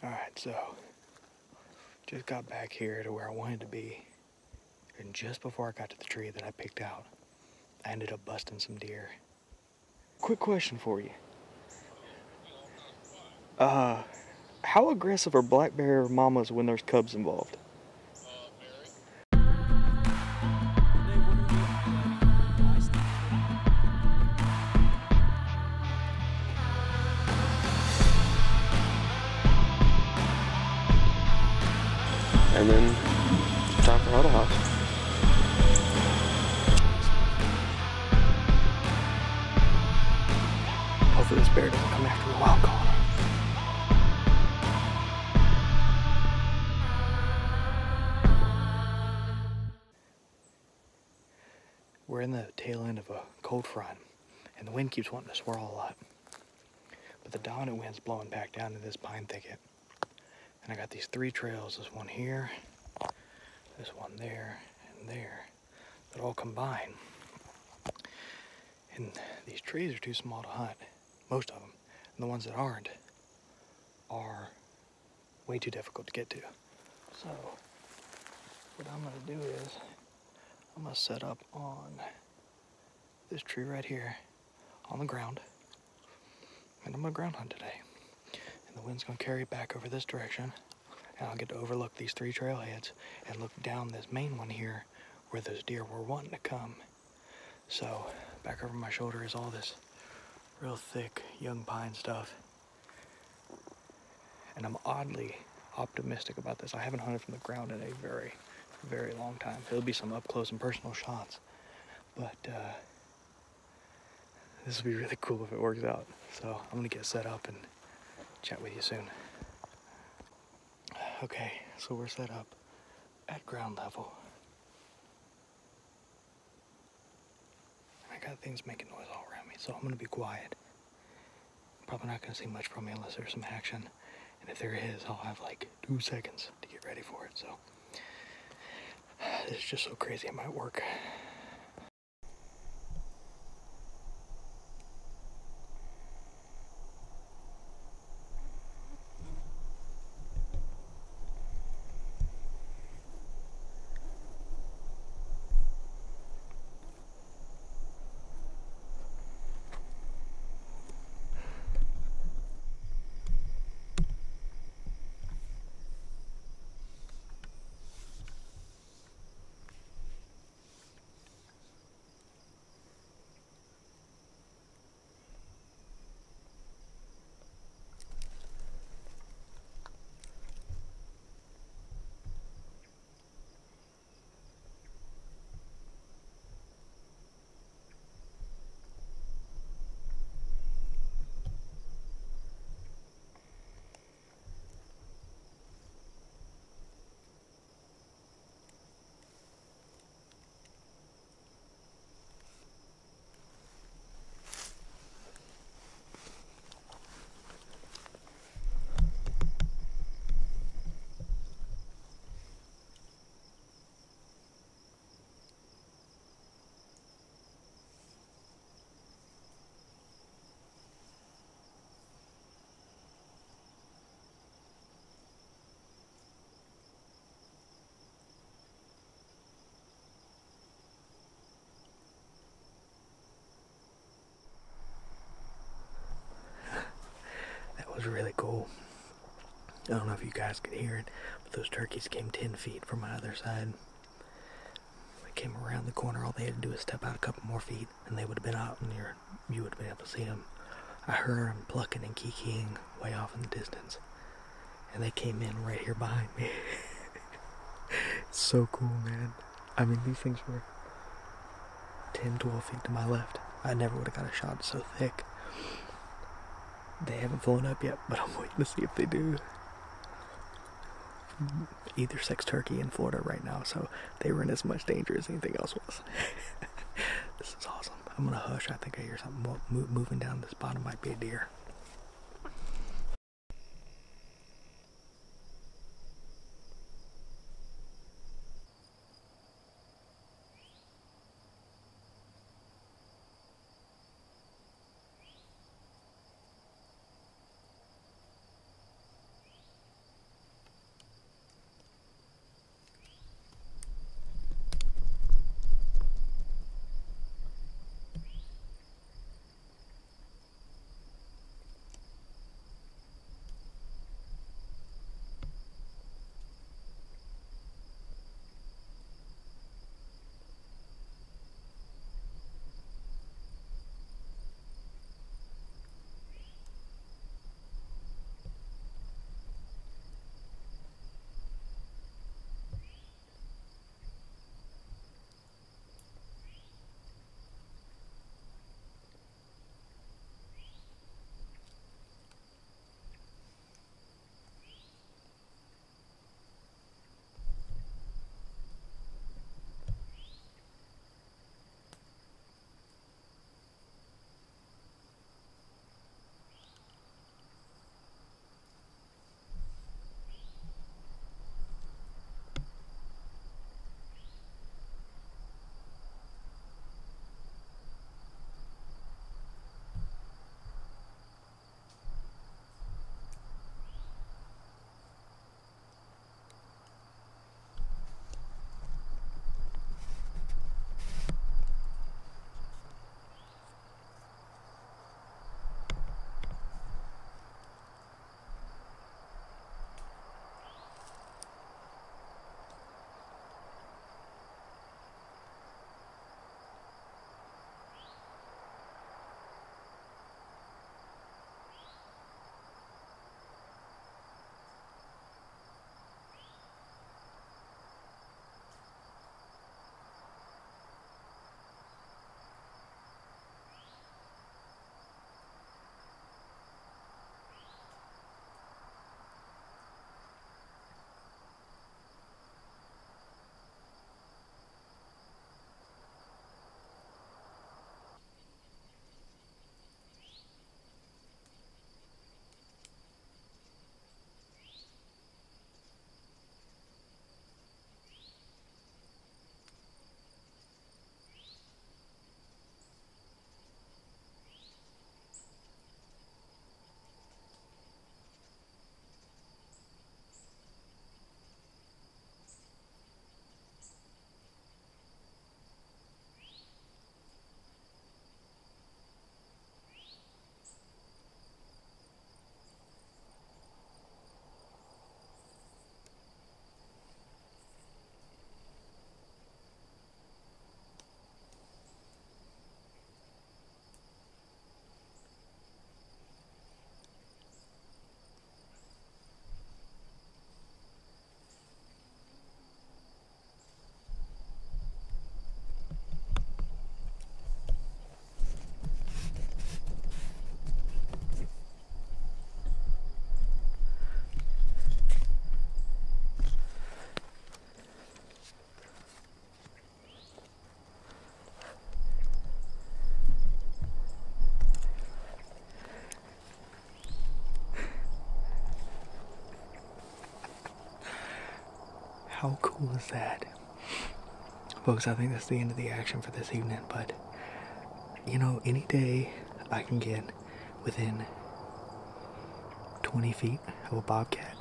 Alright, so just got back here to where I wanted to be, and just before I got to the tree that I picked out, I ended up busting some deer. Quick question for you. How aggressive are black bear mamas when there's cubs involved? And then time for huddle house. Hopefully this bear doesn't come after me while I'm gone. We're in the tail end of a cold front, and the wind keeps wanting to swirl a lot. But the dominant wind's blowing back down to this pine thicket. And I got these 3 trails, this one here, this one there, and there, that all combine. And these trees are too small to hunt, most of them. And the ones that aren't are way too difficult to get to. So, what I'm gonna do is, I'm gonna set up on this tree right here, on the ground, and I'm gonna ground hunt today. And the wind's gonna carry it back over this direction, and I'll get to overlook these 3 trailheads and look down this main one here where those deer were wanting to come. So back over my shoulder is all this real thick young pine stuff, and I'm oddly optimistic about this. I haven't hunted from the ground in a very, very long time. There'll be some up close and personal shots, but this will be really cool if it works out. So I'm gonna get set up and chat with you soon. Okay, so we're set up at ground level. And I got things making noise all around me, so I'm gonna be quiet. Probably not gonna see much from me unless there's some action. And if there is, I'll have like 2 seconds to get ready for it, so. It's just so crazy it might work. Was really cool. I don't know if you guys could hear it, but those turkeys came 10 feet from my other side. They came around the corner. All they had to do was step out a couple more feet, and they would have been out in your, you would have been able to see them. I heard them plucking and kikiing way off in the distance, and they came in right here behind me. It's so cool, man. I mean, these things were 10, 12 feet to my left. I never would have got a shot so thick. They haven't flown up yet, but I'm waiting to see if they do. Either sex turkey in Florida right now, so they were in as much danger as anything else was. This is awesome. I'm gonna hush. I think I hear something moving down this bottom. Might be a deer. How cool is that? Folks, I think that's the end of the action for this evening, but you know, any day I can get within 20 feet of a bobcat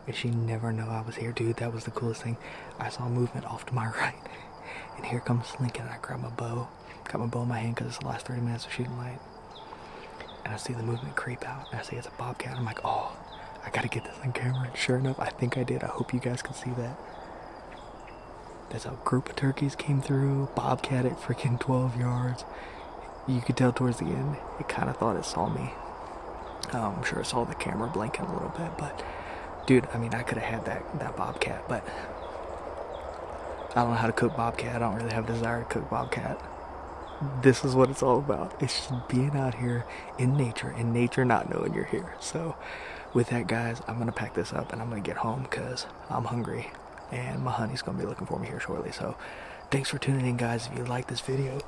and she never know I was here. Dude, that was the coolest thing. I saw movement off to my right, and here comes Lincoln. I grab my bow, got my bow in my hand because it's the last 30 minutes of shooting light, and I see the movement creep out, and I see it's a bobcat. I'm like, oh, I gotta get this on camera. And sure enough, I think I did. I hope you guys can see that. That's how a group of turkeys came through, bobcat at freaking 12 yards. You could tell towards the end, it kind of thought it saw me. I'm sure it saw the camera blinking a little bit, but dude, I mean, I could have had that bobcat, but I don't know how to cook bobcat. I don't really have a desire to cook bobcat. This is what it's all about. It's just being out here in nature, and nature not knowing you're here. So with that, guys, I'm gonna pack this up and I'm gonna get home because I'm hungry and my honey's gonna be looking for me here shortly. So thanks for tuning in, guys. If you like this video,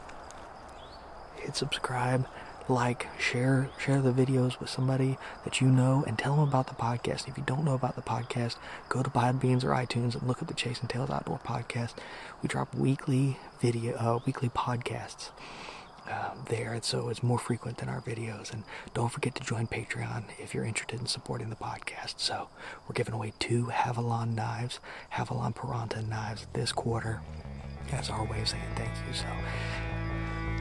hit subscribe, like, share the videos with somebody that you know, and tell them about the podcast. If you don't know about the podcast, go to Podbeans or iTunes and look up the Chasing Tails Outdoor Podcast. We drop weekly podcasts there, and so it's more frequent than our videos. And don't forget to join Patreon if you're interested in supporting the podcast. So we're giving away 2 Havalon knives, Havalon Piranta knives this quarter as our way of saying thank you. So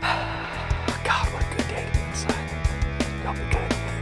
God, what a good day to be inside. Y'all be good.